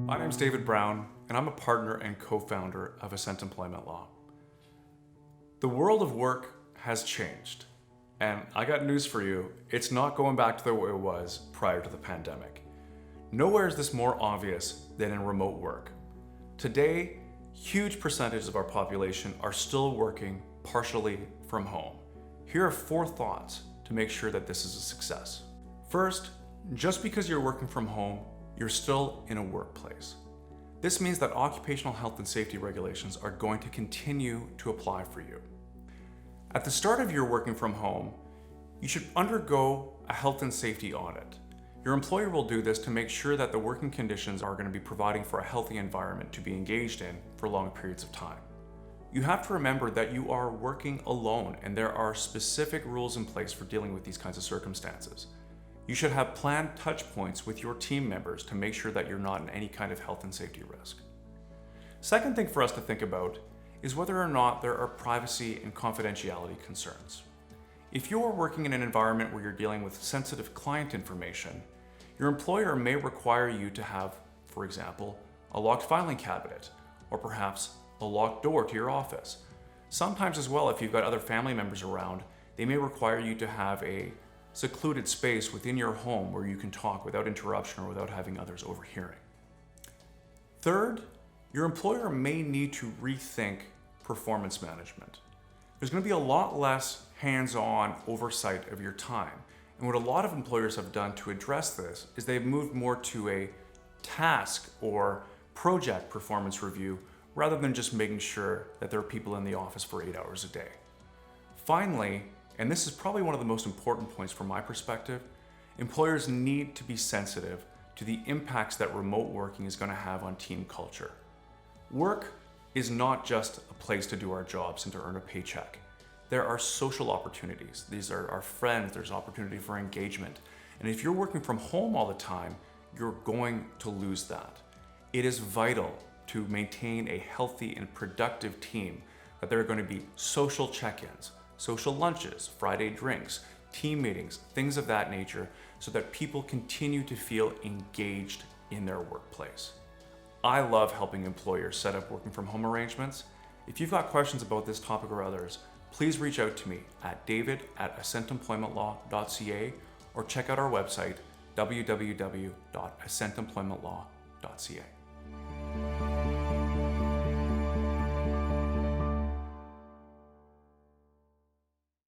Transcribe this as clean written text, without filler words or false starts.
My name's David Brown, and I'm a partner and co-founder of Ascent Employment Law. The world of work has changed, and I got news for you, it's not going back to the way it was prior to the pandemic. Nowhere is this more obvious than in remote work. Today, huge percentages of our population are still working partially from home. Here are 4 thoughts to make sure that this is a success. First, just because you're working from home, you're still in a workplace. This means that occupational health and safety regulations are going to continue to apply for you. At the start of your working from home, you should undergo a health and safety audit. Your employer will do this to make sure that the working conditions are going to be providing for a healthy environment to be engaged in for long periods of time. You have to remember that you are working alone, and there are specific rules in place for dealing with these kinds of circumstances. You should have planned touch points with your team members to make sure that you're not in any kind of health and safety risk. Second thing for us to think about is whether or not there are privacy and confidentiality concerns. If you're working in an environment where you're dealing with sensitive client information, your employer may require you to have, for example, a locked filing cabinet, or perhaps a locked door to your office. Sometimes as well, if you've got other family members around, they may require you to have a secluded space within your home where you can talk without interruption or without having others overhearing. Third, your employer may need to rethink performance management. There's going to be a lot less hands-on oversight of your time. And what a lot of employers have done to address this is they've moved more to a task or project performance review rather than just making sure that there are people in the office for 8 hours a day. Finally, and this is probably one of the most important points from my perspective, employers need to be sensitive to the impacts that remote working is going to have on team culture. Work is not just a place to do our jobs and to earn a paycheck. There are social opportunities. These are our friends, there's opportunity for engagement. And if you're working from home all the time, you're going to lose that. It is vital to maintain a healthy and productive team that there are going to be social check-ins, social lunches, Friday drinks, team meetings, things of that nature, so that people continue to feel engaged in their workplace. I love helping employers set up working from home arrangements. If you've got questions about this topic or others, please reach out to me at david@ascentemploymentlaw.ca or check out our website, www.ascentemploymentlaw.ca.